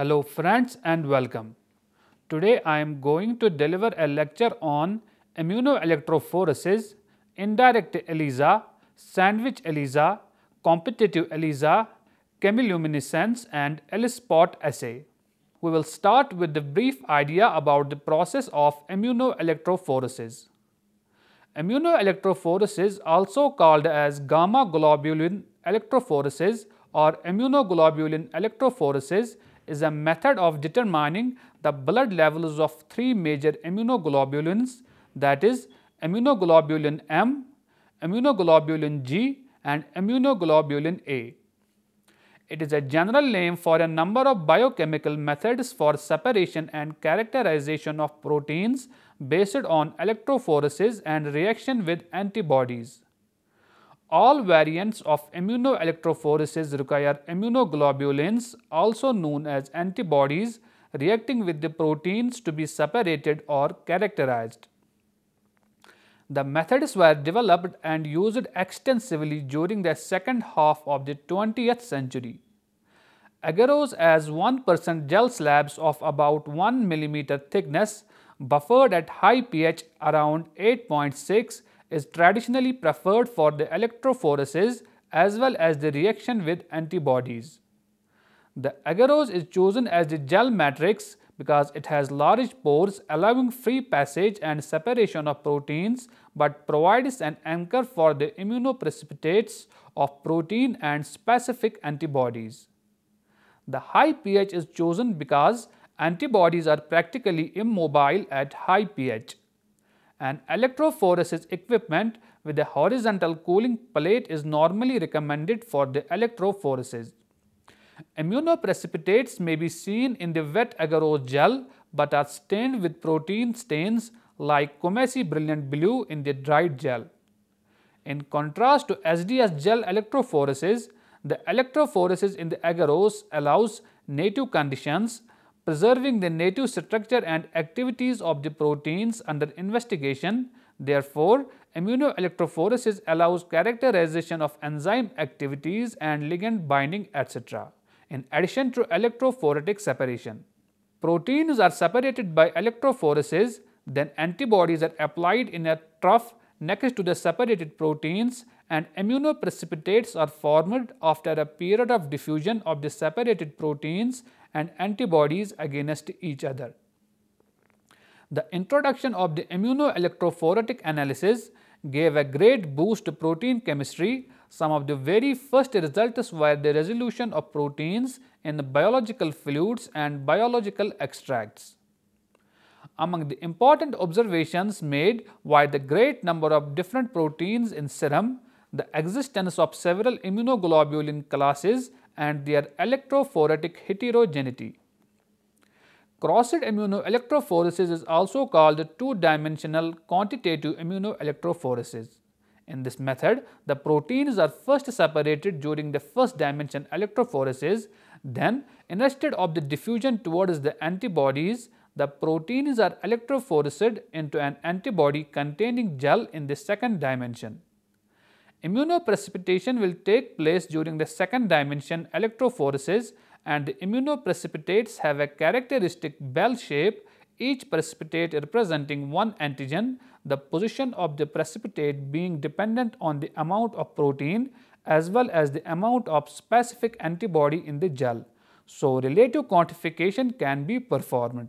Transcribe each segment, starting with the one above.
Hello friends and welcome. Today I am going to deliver a lecture on immunoelectrophoresis, indirect ELISA, sandwich ELISA, competitive ELISA, chemiluminescence and ELISpot assay. We will start with the brief idea about the process of immunoelectrophoresis. Immunoelectrophoresis, also called as gamma globulin electrophoresis or immunoglobulin electrophoresis, is a method of determining the blood levels of three major immunoglobulins, that is immunoglobulin M, immunoglobulin G and immunoglobulin A. It is a general name for a number of biochemical methods for separation and characterization of proteins based on electrophoresis and reaction with antibodies. All variants of immunoelectrophoresis require immunoglobulins, also known as antibodies, reacting with the proteins to be separated or characterized. The methods were developed and used extensively during the second half of the 20th century. Agarose as 1% gel slabs of about 1 mm thickness, buffered at high pH around 8.6, is traditionally preferred for the electrophoresis as well as the reaction with antibodies. The agarose is chosen as the gel matrix because it has large pores allowing free passage and separation of proteins, but provides an anchor for the immunoprecipitates of protein and specific antibodies. The high pH is chosen because antibodies are practically immobile at high pH. An electrophoresis equipment with a horizontal cooling plate is normally recommended for the electrophoresis. Immunoprecipitates may be seen in the wet agarose gel but are stained with protein stains like Comessi Brilliant Blue in the dried gel. In contrast to SDS gel electrophoresis, the electrophoresis in the agarose allows native conditions, preserving the native structure and activities of the proteins under investigation. Therefore, immunoelectrophoresis allows characterization of enzyme activities and ligand binding, etc., in addition to electrophoretic separation. Proteins are separated by electrophoresis, then antibodies are applied in a trough next to the separated proteins and immunoprecipitates are formed after a period of diffusion of the separated proteins and antibodies against each other. The introduction of the immunoelectrophoretic analysis gave a great boost to protein chemistry. Some of the very first results were the resolution of proteins in biological fluids and biological extracts. Among the important observations made were the great number of different proteins in serum, the existence of several immunoglobulin classes and their electrophoretic heterogeneity. Crossed immunoelectrophoresis is also called two-dimensional quantitative immunoelectrophoresis. In this method, the proteins are first separated during the first dimension electrophoresis, then instead of the diffusion towards the antibodies, the proteins are electrophoresed into an antibody containing gel in the second dimension. Immunoprecipitation will take place during the second dimension electrophoresis, and the immunoprecipitates have a characteristic bell shape, each precipitate representing one antigen, the position of the precipitate being dependent on the amount of protein as well as the amount of specific antibody in the gel. So, relative quantification can be performed.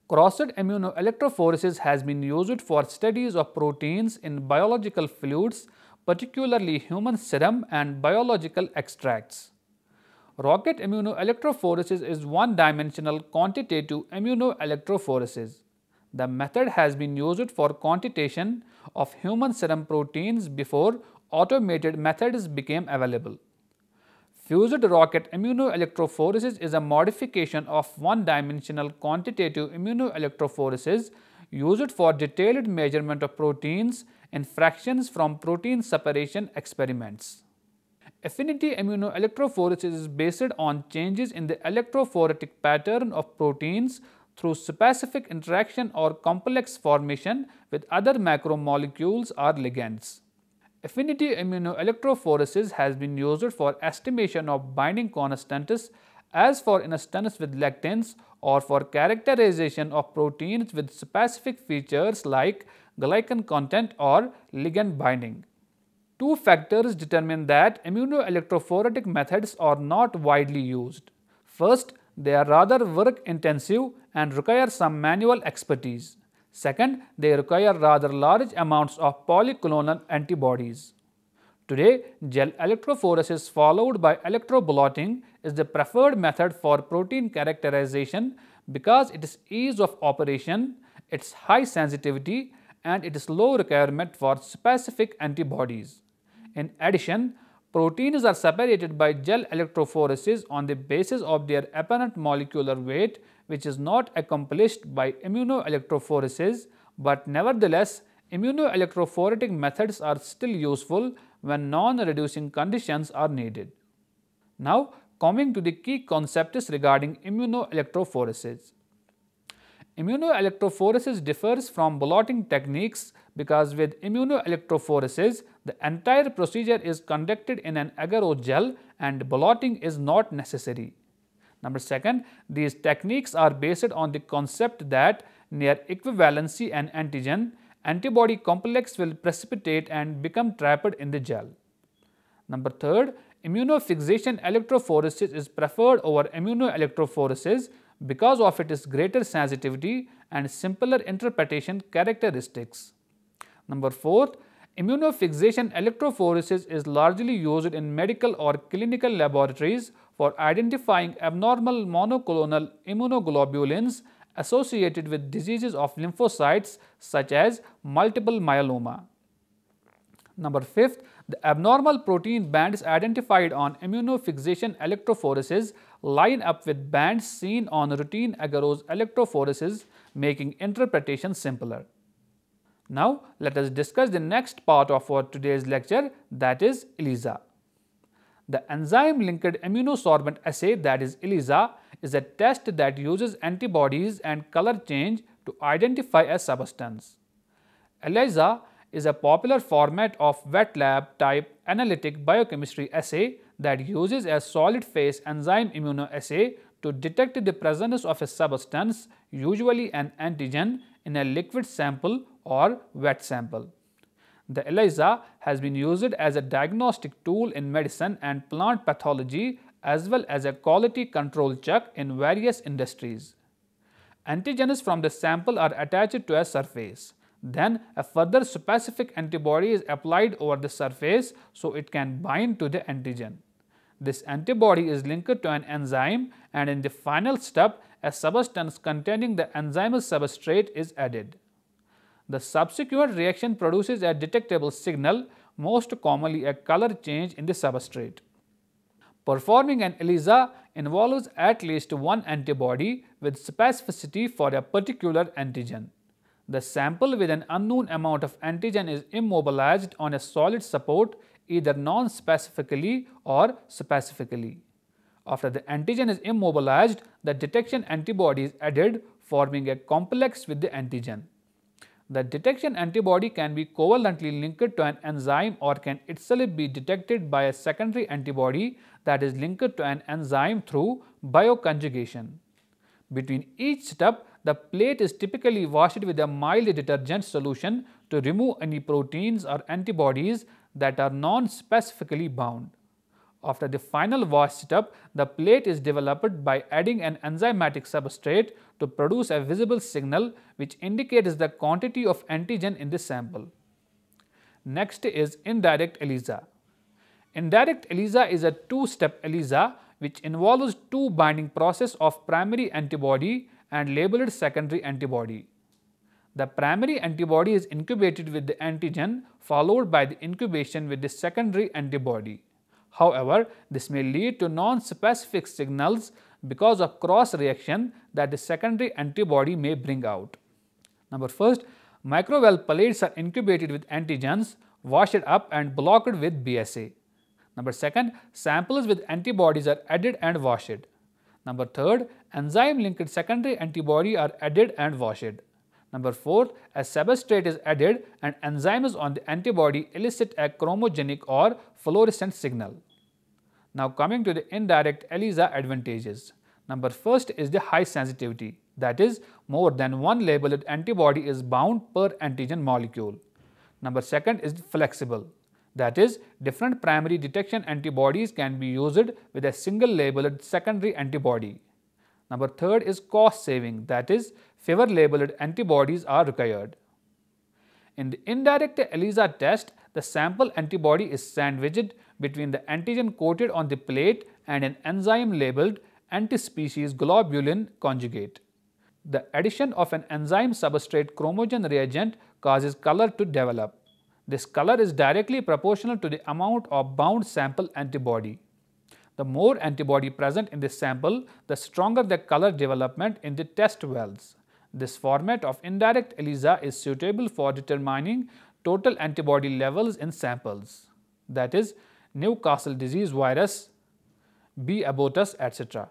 Crossed immunoelectrophoresis has been used for studies of proteins in biological fluids, particularly human serum and biological extracts. Rocket immunoelectrophoresis is one-dimensional quantitative immunoelectrophoresis. The method has been used for quantitation of human serum proteins before automated methods became available. Fused rocket immunoelectrophoresis is a modification of one-dimensional quantitative immunoelectrophoresis used for detailed measurement of proteins in fractions from protein separation experiments. Affinity immunoelectrophoresis is based on changes in the electrophoretic pattern of proteins through specific interaction or complex formation with other macromolecules or ligands. Affinity immunoelectrophoresis has been used for estimation of binding constants as for instance with lectins or for characterization of proteins with specific features like glycan content or ligand binding. Two factors determine that immunoelectrophoretic methods are not widely used. First, they are rather work intensive and require some manual expertise. Second, they require rather large amounts of polyclonal antibodies. Today, gel electrophoresis followed by electroblotting is the preferred method for protein characterization because its ease of operation, its high sensitivity, and its low requirement for specific antibodies. In addition, proteins are separated by gel electrophoresis on the basis of their apparent molecular weight, which is not accomplished by immunoelectrophoresis, but nevertheless, immunoelectrophoretic methods are still useful when non-reducing conditions are needed. Now, coming to the key concepts regarding immunoelectrophoresis. Immunoelectrophoresis differs from blotting techniques because with immunoelectrophoresis, the entire procedure is conducted in an agarose gel and blotting is not necessary. Number second, these techniques are based on the concept that near equivalency and antigen, antibody complex will precipitate and become trapped in the gel. Number third, immunofixation electrophoresis is preferred over immunoelectrophoresis because of its greater sensitivity and simpler interpretation characteristics. Number fourth, immunofixation electrophoresis is largely used in medical or clinical laboratories for identifying abnormal monoclonal immunoglobulins associated with diseases of lymphocytes such as multiple myeloma. Number fifth, the abnormal protein bands identified on immunofixation electrophoresis line up with bands seen on routine agarose electrophoresis, making interpretation simpler. Now, let us discuss the next part of our today's lecture, that is ELISA. The enzyme-linked immunosorbent assay, that is ELISA, is a test that uses antibodies and color change to identify a substance. ELISA is a popular format of wet lab type analytic biochemistry assay that uses a solid phase enzyme immunoassay to detect the presence of a substance, usually an antigen, in a liquid sample or wet sample. The ELISA has been used as a diagnostic tool in medicine and plant pathology as well as a quality control check in various industries. Antigens from the sample are attached to a surface. Then a further specific antibody is applied over the surface so it can bind to the antigen. This antibody is linked to an enzyme and in the final step a substance containing the enzyme's substrate is added. The subsequent reaction produces a detectable signal, most commonly a color change in the substrate. Performing an ELISA involves at least one antibody with specificity for a particular antigen. The sample with an unknown amount of antigen is immobilized on a solid support either non-specifically or specifically. After the antigen is immobilized, the detection antibody is added, forming a complex with the antigen. The detection antibody can be covalently linked to an enzyme or can itself be detected by a secondary antibody that is linked to an enzyme through bioconjugation. Between each step, the plate is typically washed with a mild detergent solution to remove any proteins or antibodies that are non-specifically bound. After the final wash step, the plate is developed by adding an enzymatic substrate to produce a visible signal which indicates the quantity of antigen in the sample. Next is indirect ELISA. Indirect ELISA is a two-step ELISA which involves two binding process of primary antibody and labeled secondary antibody. The primary antibody is incubated with the antigen followed by the incubation with the secondary antibody. However, this may lead to non-specific signals because of cross-reaction that the secondary antibody may bring out. Number first, microvalve plates are incubated with antigens, washed up and blocked with BSA. Number second, samples with antibodies are added and washed. Number third, enzyme-linked secondary antibody are added and washed. Number fourth, a substrate is added and enzymes on the antibody elicit a chromogenic or fluorescent signal. Now coming to the indirect ELISA advantages. Number first is the high sensitivity, that is more than one labeled antibody is bound per antigen molecule. Number second is flexible, that is different primary detection antibodies can be used with a single labeled secondary antibody. Number third is cost saving, that is fewer labeled antibodies are required. In the indirect ELISA test, the sample antibody is sandwiched between the antigen coated on the plate and an enzyme labeled antispecies globulin conjugate. The addition of an enzyme substrate chromogen reagent causes color to develop. This color is directly proportional to the amount of bound sample antibody. The more antibody present in the sample, the stronger the color development in the test wells. This format of indirect ELISA is suitable for determining total antibody levels in samples, that is Newcastle disease virus, B. abortus, etc.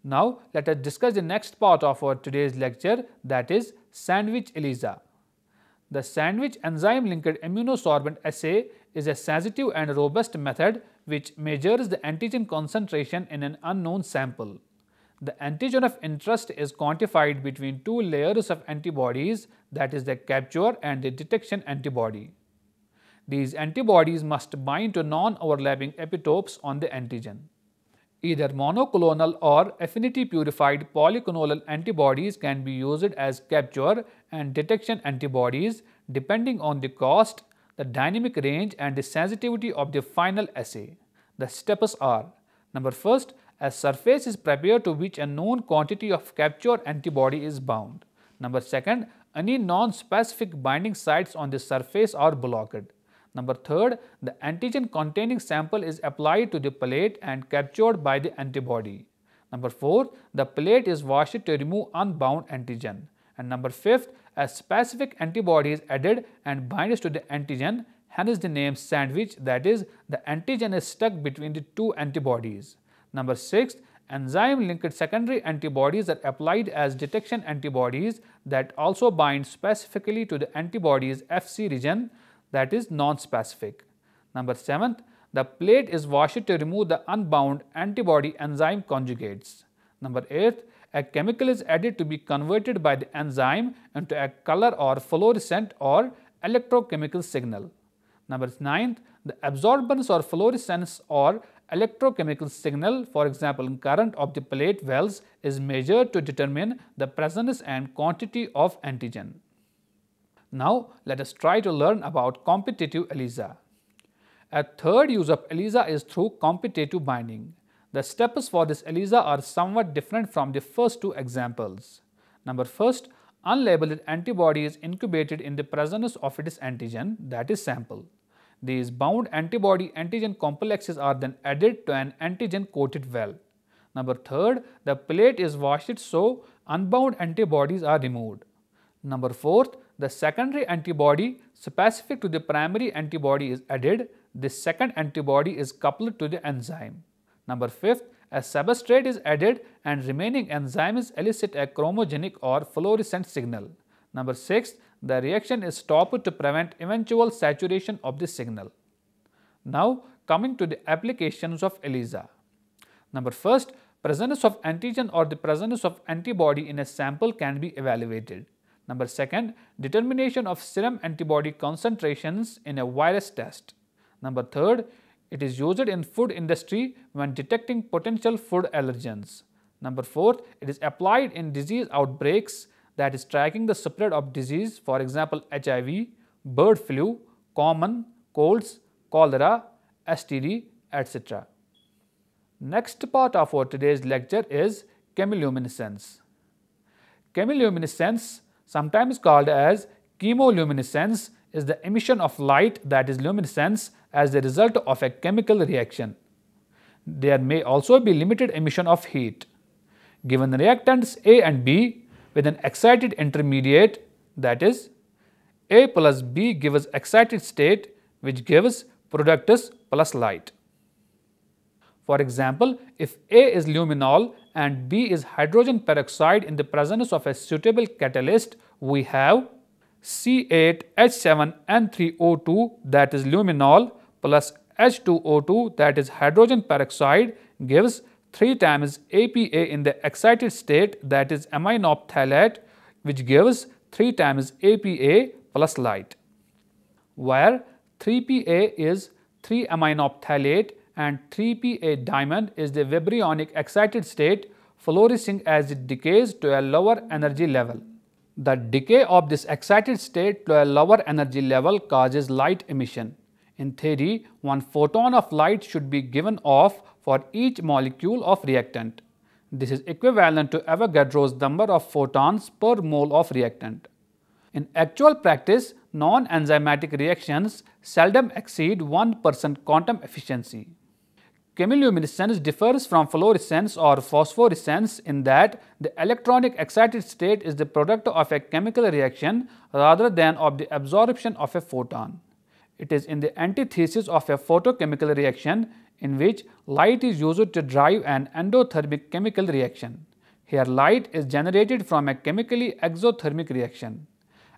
Now, let us discuss the next part of our today's lecture, that is sandwich ELISA. The sandwich enzyme linked immunosorbent assay is a sensitive and robust method which measures the antigen concentration in an unknown sample. The antigen of interest is quantified between two layers of antibodies, that is the capture and the detection antibody. These antibodies must bind to non-overlapping epitopes on the antigen. Either monoclonal or affinity purified polyclonal antibodies can be used as capture and detection antibodies depending on the cost, the dynamic range and the sensitivity of the final assay. The steps are: number first, a surface is prepared to which a known quantity of capture antibody is bound. Number second, any non-specific binding sites on the surface are blocked. Number third, the antigen containing sample is applied to the plate and captured by the antibody. Number fourth, the plate is washed to remove unbound antigen. And number fifth, a specific antibody is added and binds to the antigen, hence the name sandwich, that is the antigen is stuck between the two antibodies. Number 6, enzyme linked secondary antibodies are applied as detection antibodies that also bind specifically to the antibody's Fc region, that is non-specific. Number 7, the plate is washed to remove the unbound antibody enzyme conjugates. Number 8, a chemical is added to be converted by the enzyme into a color or fluorescent or electrochemical signal. Number 9, the absorbance or fluorescence or electrochemical signal, for example current of the plate wells, is measured to determine the presence and quantity of antigen. Now, let us try to learn about competitive ELISA. A third use of ELISA is through competitive binding. The steps for this ELISA are somewhat different from the first two examples. Number first, unlabeled antibody is incubated in the presence of its antigen, that is sample. These bound antibody-antigen complexes are then added to an antigen-coated well. Number third, the plate is washed so unbound antibodies are removed. Number fourth, the secondary antibody specific to the primary antibody is added. This second antibody is coupled to the enzyme. Number fifth, a substrate is added and remaining enzymes elicit a chromogenic or fluorescent signal. Number 6, the reaction is stopped to prevent eventual saturation of the signal. Now, coming to the applications of ELISA. Number first, presence of antigen or the presence of antibody in a sample can be evaluated. Number second, determination of serum antibody concentrations in a virus test. Number third, it is used in food industry when detecting potential food allergens. Number fourth, it is applied in disease outbreaks, that is tracking the spread of disease, for example HIV, bird flu, common colds, cholera, STD, etc. Next part of our today's lecture is chemiluminescence. Chemiluminescence, sometimes called as chemoluminescence, is the emission of light, that is luminescence, as the result of a chemical reaction. There may also be limited emission of heat. Given reactants A and B with an excited intermediate, that is A plus B gives excited state, which gives products plus light. For example, if A is luminol and B is hydrogen peroxide in the presence of a suitable catalyst, we have C8H7N3O2, that is luminol, plus H2O2, that is hydrogen peroxide, gives 3 times APA in the excited state, that is amino phthalate, which gives 3 times APA plus light, where 3PA is 3 amino phthalate and 3PA diamond is the vibrionic excited state, fluorescing as it decays to a lower energy level. The decay of this excited state to a lower energy level causes light emission. In theory, 1 photon of light should be given off for each molecule of reactant. This is equivalent to Avogadro's number of photons per mole of reactant. In actual practice, non-enzymatic reactions seldom exceed 1% quantum efficiency. Chemiluminescence differs from fluorescence or phosphorescence in that the electronic excited state is the product of a chemical reaction rather than of the absorption of a photon. It is in the antithesis of a photochemical reaction in which light is used to drive an endothermic chemical reaction. Here light is generated from a chemically exothermic reaction.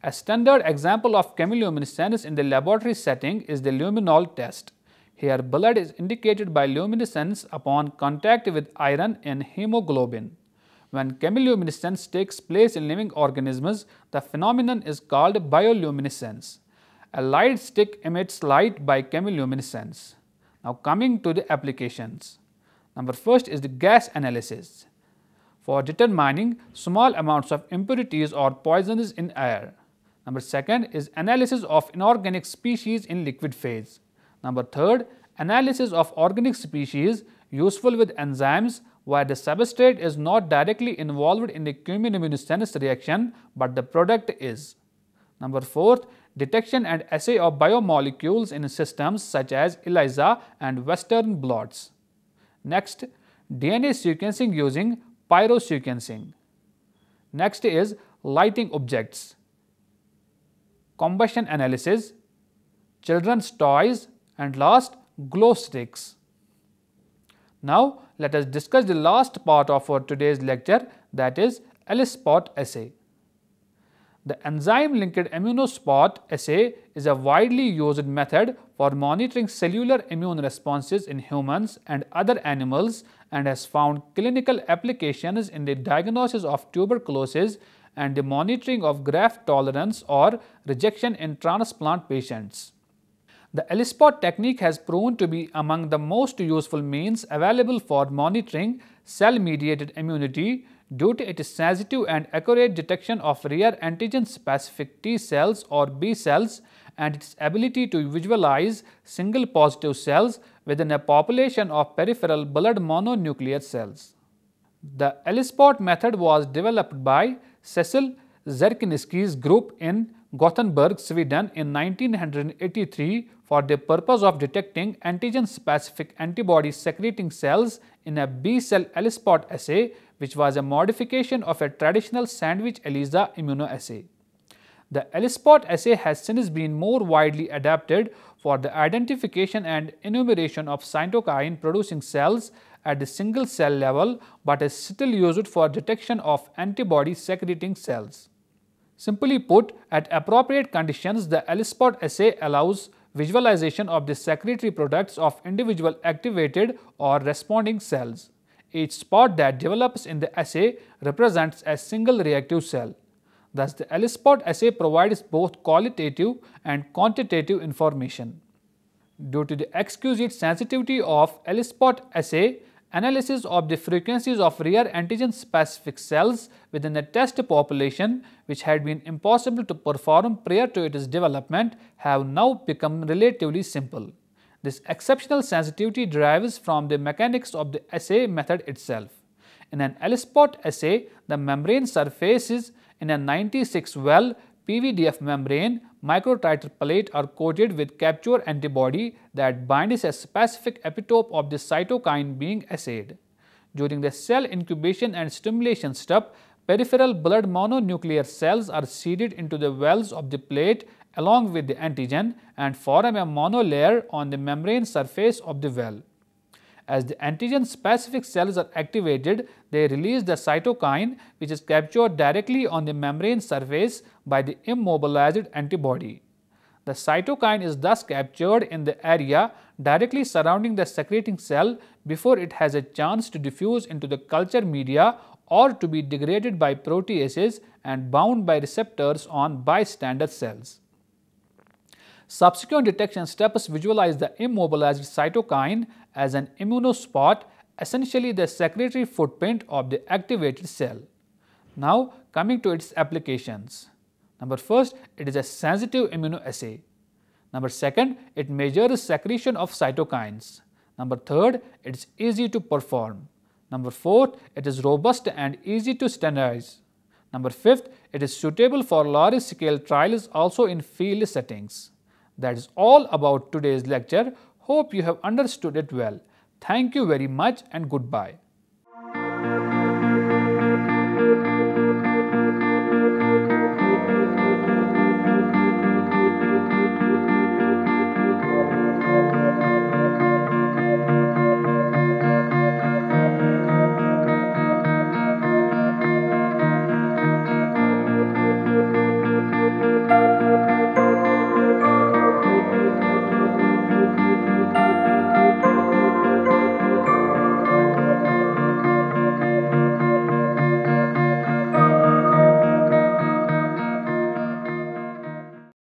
A standard example of chemiluminescence in the laboratory setting is the luminol test. Here blood is indicated by luminescence upon contact with iron in hemoglobin. When chemiluminescence takes place in living organisms, the phenomenon is called bioluminescence. A light stick emits light by chemiluminescence. Now coming to the applications. Number first is the gas analysis for determining small amounts of impurities or poisons in air. Number second is analysis of inorganic species in liquid phase. Number third, analysis of organic species useful with enzymes where the substrate is not directly involved in the chemiluminescence reaction but the product is. Number fourth, detection and assay of biomolecules in systems such as ELISA and Western blots. Next, DNA sequencing using pyrosequencing. Next is lighting objects, combustion analysis, children's toys, and last, glow sticks. Now, let us discuss the last part of our today's lecture, that is ELISpot assay. The enzyme-linked immunospot assay is a widely used method for monitoring cellular immune responses in humans and other animals and has found clinical applications in the diagnosis of tuberculosis and the monitoring of graft tolerance or rejection in transplant patients. The ELISpot technique has proven to be among the most useful means available for monitoring cell-mediated immunity due to its sensitive and accurate detection of rare antigen-specific T cells or B cells and its ability to visualize single positive cells within a population of peripheral blood mononuclear cells. The ELISpot method was developed by Cecil Zerkinski's group in Gothenburg, Sweden in 1983 for the purpose of detecting antigen-specific antibody secreting cells in a B-cell ELISpot assay, which was a modification of a traditional sandwich ELISA immunoassay. The ELISpot assay has since been more widely adapted for the identification and enumeration of cytokine producing cells at the single cell level, but is still used for detection of antibody secreting cells. Simply put, at appropriate conditions, the ELISpot assay allows visualization of the secretory products of individual activated or responding cells. Each spot that develops in the assay represents a single reactive cell. Thus, the ELISpot assay provides both qualitative and quantitative information. Due to the exquisite sensitivity of ELISpot assay, analysis of the frequencies of rare antigen-specific cells within a test population, which had been impossible to perform prior to its development, have now become relatively simple. This exceptional sensitivity derives from the mechanics of the assay method itself. In an ELISpot assay, the membrane surfaces in a 96-well PVDF membrane microtiter plate are coated with capture antibody that binds a specific epitope of the cytokine being assayed. During the cell incubation and stimulation step, peripheral blood mononuclear cells are seeded into the wells of the plate along with the antigen and form a monolayer on the membrane surface of the well. As the antigen-specific cells are activated, they release the cytokine, which is captured directly on the membrane surface by the immobilized antibody. The cytokine is thus captured in the area directly surrounding the secreting cell before it has a chance to diffuse into the culture media or to be degraded by proteases and bound by receptors on bystander cells. Subsequent detection steps visualize the immobilized cytokine as an immunospot, essentially the secretory footprint of the activated cell. Now coming to its applications. Number first, it is a sensitive immunoassay. Number second, it measures secretion of cytokines. Number third, it is easy to perform. Number fourth, it is robust and easy to standardize. Number fifth, it is suitable for large scale trials also in field settings. That is all about today's lecture. Hope you have understood it well. Thank you very much and goodbye.